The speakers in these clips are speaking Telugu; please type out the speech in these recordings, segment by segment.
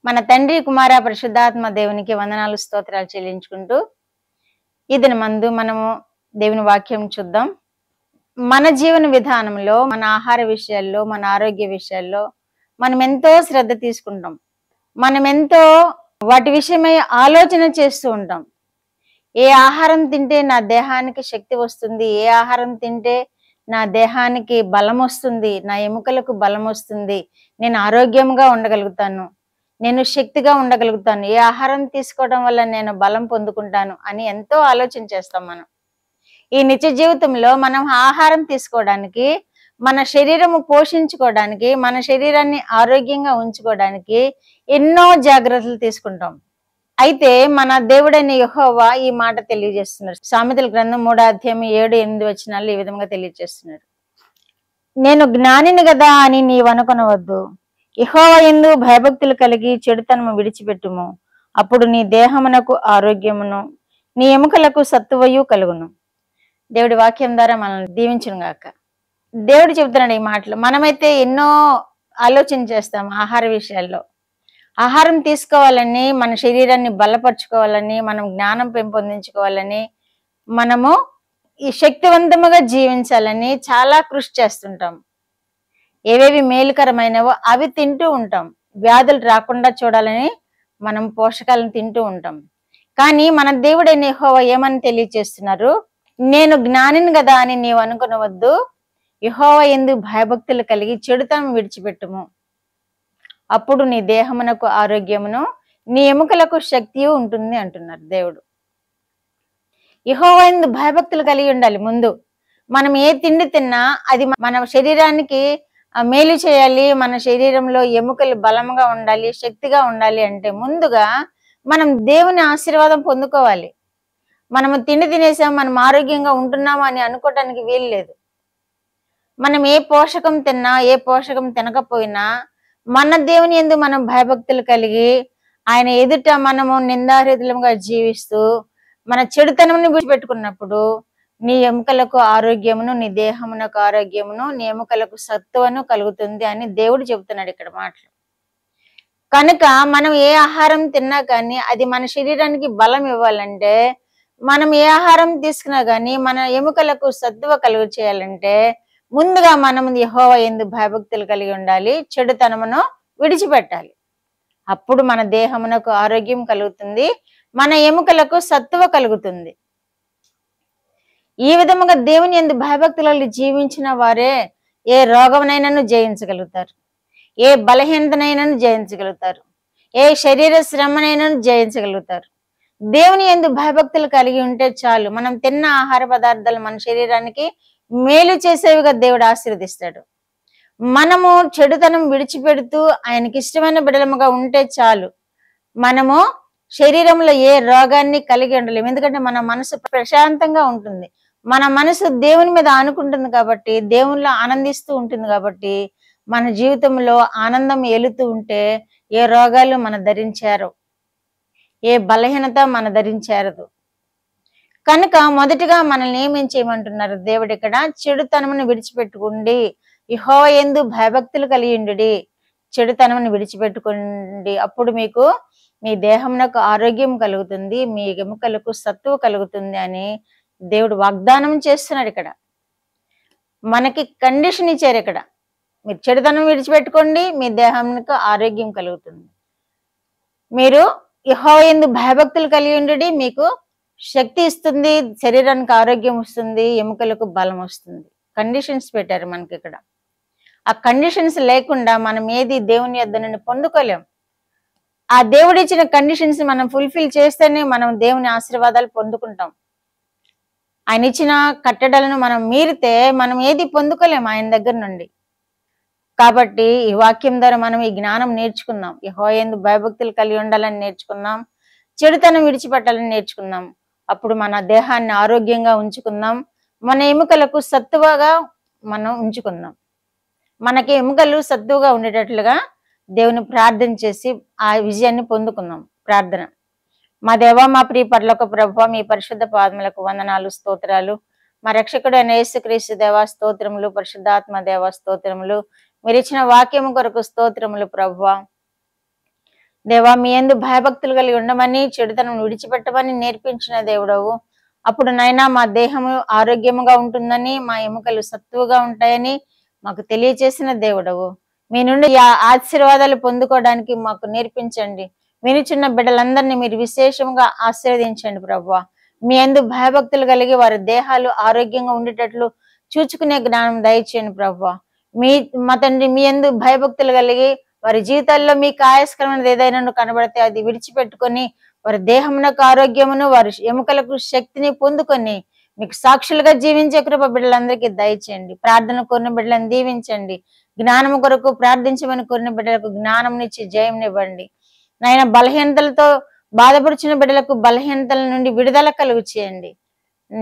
మన తండ్రి కుమార పరిశుద్ధాత్మ దేవునికి వందనాలు స్తోత్రాలు చెల్లించుకుంటూ ఈ దినమందు మనము దేవుని వాక్యం చూద్దాం. మన జీవన విధానంలో, మన ఆహార విషయాల్లో, మన ఆరోగ్య విషయాల్లో మనం ఎంతో శ్రద్ధ తీసుకుంటాం. మనం ఎంతో వాటి విషయమై ఆలోచన చేస్తూ ఉంటాం. ఏ ఆహారం తింటే నా దేహానికి శక్తి వస్తుంది, ఏ ఆహారం తింటే నా దేహానికి బలం వస్తుంది, నా ఎముకలకు బలం వస్తుంది, నేను ఆరోగ్యంగా ఉండగలుగుతాను, నేను శక్తిగా ఉండగలుగుతాను, ఏ ఆహారం తీసుకోవడం వల్ల నేను బలం పొందుకుంటాను అని ఎంతో ఆలోచన చేస్తాం. మనం ఈ నిత్య జీవితంలో మనం ఆహారం తీసుకోవడానికి, మన శరీరము పోషించుకోవడానికి, మన శరీరాన్ని ఆరోగ్యంగా ఉంచుకోవడానికి ఎన్నో జాగ్రత్తలు తీసుకుంటాం. అయితే మన దేవుడైన యెహోవా ఈ మాట తెలియజేస్తున్నారు. సామెతల గ్రంథం 3వ అధ్యాయం 7-8 వచనాలు ఈ విధంగా తెలియజేస్తున్నారు. నేను జ్ఞానిని కదా అని నీవు అనుకొనవద్దు. యెహోవా యందు భయభక్తులు కలిగి చెడుతనము విడిచిపెట్టుము. అప్పుడు నీ దేహమునకు ఆరోగ్యమును, నీ ఎముకలకు సత్తువయు కలుగును. దేవుడి వాక్యం ద్వారా మనల్ని దీవించును గాక. దేవుడు చెబుతున్నాడు ఈ మాటలు. మనమైతే ఎన్నో ఆలోచన చేస్తాం ఆహార విషయాల్లో. ఆహారం తీసుకోవాలని, మన శరీరాన్ని బలపరుచుకోవాలని, మనం జ్ఞానం పెంపొందించుకోవాలని, మనము ఈ శక్తివంతముగా జీవించాలని చాలా కృషి చేస్తుంటాం. ఏవేవి మేలుకరమైనవో అవి తింటూ ఉంటాం. వ్యాధులు రాకుండా చూడాలని మనం పోషకాలను తింటూ ఉంటాం. కానీ మన దేవుడైన యెహోవా ఏమని తెలియజేస్తున్నారు? నేను జ్ఞానిని కదా అని నీవు అనుకొనవద్దు. యెహోవా యందు భయభక్తులు కలిగి చెడుతనం విడిచిపెట్టుము. అప్పుడు నీ దేహమునకు ఆరోగ్యమును, నీ ఎముకలకు శక్తియు ఉంటుంది అంటున్నారు దేవుడు. యెహోవా యందు భయభక్తులు కలిగి ఉండాలి. ముందు మనం ఏ తిండి తిన్నా అది మన శరీరానికి మేలు చేయాలి, మన శరీరంలో ఎముకలు బలంగా ఉండాలి, శక్తిగా ఉండాలి అంటే ముందుగా మనం దేవుని ఆశీర్వాదం పొందుకోవాలి. మనము తిండి తినేసాం, మనం ఆరోగ్యంగా ఉంటున్నాము అని అనుకోవటానికి వీలు లేదు. మనం ఏ పోషకం తిన్నా, ఏ పోషకం తినకపోయినా మన దేవుని యందు మనం భయభక్తులు కలిగి ఆయన ఎదుట మనము నిందారహితులుగా జీవిస్తూ మన చెడుతనమును విడిచిపెట్టుకున్నప్పుడు నీ ఎముకలకు ఆరోగ్యమును, నీ దేహమునకు ఆరోగ్యమును, నీ ఎముకలకు సత్తువను కలుగుతుంది అని దేవుడు చెబుతున్నాడు ఇక్కడ మాటలు. కనుక మనం ఏ ఆహారం తిన్నా కానీ అది మన శరీరానికి బలం ఇవ్వాలంటే, మనం ఏ ఆహారం తీసుకున్నా కానీ మన ఎముకలకు సత్తువ కలుగు చేయాలంటే ముందుగా మనం యెహోవా యందు భయభక్తులు కలిగి ఉండాలి, చెడుతనమును విడిచిపెట్టాలి. అప్పుడు మన దేహమునకు ఆరోగ్యం కలుగుతుంది, మన ఎముకలకు సత్తువ కలుగుతుంది. ఈ విధముగా దేవుని యందు భయభక్తులలో జీవించిన వారే ఏ రోగమునైనాను జయించగలుగుతారు, ఏ బలహీనతనైనాను జయించగలుగుతారు, ఏ శరీర శ్రమనైనాను జయించగలుగుతారు. దేవుని యందు భయభక్తులు కలిగి ఉంటే చాలు. మనం తిన్న ఆహార పదార్థాలు మన శరీరానికి మేలు చేసేవిగా దేవుడు ఆశీర్వదిస్తాడు. మనము చెడుతనం విడిచిపెడుతూ ఆయనకి ఇష్టమైన బిడలముగా ఉంటే చాలు. మనము శరీరంలో ఏ రోగాన్ని కలిగి ఉండలేము. ఎందుకంటే మన మనసు ప్రశాంతంగా ఉంటుంది. మన మనసు దేవుని మీద ఆనుకుంటుంది కాబట్టి, దేవునిలో ఆనందిస్తూ ఉంటుంది కాబట్టి మన జీవితంలో ఆనందం ఏలుతూ ఉంటే ఏ రోగాలు మన ధరించారు, ఏ బలహీనత మన ధరించారదు. కనుక మొదటిగా మనల్ని ఏమేం చేయమంటున్నారు దేవుడు ఇక్కడ? చెడుతనమును విడిచిపెట్టుకోండి, యెహోవా యందు భయభక్తులు కలిగిండుడి, చెడుతనమును విడిచిపెట్టుకోండి. అప్పుడు మీకు మీ దేహమునకు ఆరోగ్యం కలుగుతుంది, మీ ఎముకలకు సత్తువ కలుగుతుంది అని దేవుడు వాగ్దానం చేస్తున్నాడు. ఇక్కడ మనకి కండిషన్ ఇచ్చారు. ఇక్కడ మీరు చెడుతనం విడిచిపెట్టుకోండి, మీ దేహానికి ఆరోగ్యం కలుగుతుంది. మీరు యెహోవా యందు భయభక్తులు కలిగి ఉండుడి, మీకు శక్తి ఇస్తుంది, శరీరానికి ఆరోగ్యం వస్తుంది, ఎముకలకు బలం వస్తుంది. కండిషన్స్ పెట్టారు మనకి ఇక్కడ. ఆ కండిషన్స్ లేకుండా మనం ఏది దేవుని యొద్ద నుండి పొందుకోలేం. ఆ దేవుడు ఇచ్చిన కండిషన్స్ మనం ఫుల్ఫిల్ చేస్తేనే మనం దేవుని ఆశీర్వాదాలు పొందుకుంటాం. ఆయన ఇచ్చిన కట్టడలను మనం మీరితే మనం ఏది పొందుకోలేం ఆయన దగ్గర నుండి. కాబట్టి ఈ వాక్యం ద్వారా మనం ఈ జ్ఞానం నేర్చుకుందాం. యెహోవా యందు భయభక్తులు కలిగి ఉండాలని నేర్చుకుందాం, చెడుతనం విడిచిపెట్టాలని నేర్చుకుందాం. అప్పుడు మన దేహాన్ని ఆరోగ్యంగా ఉంచుకుందాం, మన ఎముకలకు సత్తువగా మనం ఉంచుకుందాం. మనకి ఎముకలు సత్తువగా ఉండేటట్లుగా దేవుని ప్రార్థన చేసి ఆ విజయాన్ని పొందుకుందాం. ప్రార్థన. మా దేవా, మా ప్రియ పరలోక ప్రభువా, మీ పరిశుద్ధ పాదములకు వందనాలు, స్తోత్రాలు. మా రక్షకుడు అయిన యేసుక్రీస్తు దేవా స్తోత్రములు, పరిశుద్ధాత్మ దేవా స్తోత్రములు. మీరు ఇచ్చిన వాక్యము కొరకు స్తోత్రములు ప్రభువా. దేవా, మీ యందు భయభక్తులు కలిగి ఉండమని, చెడుతనం విడిచిపెట్టమని నేర్పించిన దేవుడవు. అప్పుడు నైనా మా దేహము ఆరోగ్యముగా ఉంటుందని, మా ఎముకలు సత్తువుగా ఉంటాయని మాకు తెలియచేసిన దేవుడవు. మీ నుండి ఆశీర్వాదాలు పొందుకోవడానికి మాకు నేర్పించండి. వినుచున్న బిడ్డలందరినీ మీరు విశేషంగా ఆశీర్వదించండి ప్రభువా. మీ యందు భయభక్తులు కలిగి వారి దేహాలు ఆరోగ్యంగా ఉండేటట్లు చూచుకునే జ్ఞానం దయచేయండి ప్రభువా. మా తండ్రి, మీ యందు భయభక్తులు కలిగి వారి జీవితాల్లో మీకు ఆయాస్కరమైనది ఏదైనా కనబడితే అది విడిచిపెట్టుకొని వారి దేహమునకు ఆరోగ్యమును, వారి ఎముకలకు శక్తిని పొందుకొని మీకు సాక్షులుగా జీవించే కృప బిడ్డలందరికీ దయచేయండి. ప్రార్థన కోరిన బిడ్డలను దీవించండి. జ్ఞానము కొరకు ప్రార్థించమని కోరిన బిడ్డలకు జ్ఞానంనిచ్చి జయంనివ్వండి. నాయన, బలహీనతలతో బాధపడుచున్న బిడ్డలకు బలహీనతల నుండి విడుదల కలుగు చేయండి.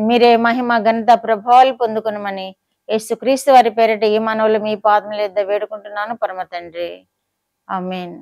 మీరే మహిమ, ఘనత, ప్రభావాలు పొందుకునమని యేసుక్రీస్తు వారి పేరిట ఈ మనవులు మీ పాదముల యొద్ద వేడుకుంటున్నాను పరమ తండ్రి. ఆమేన్.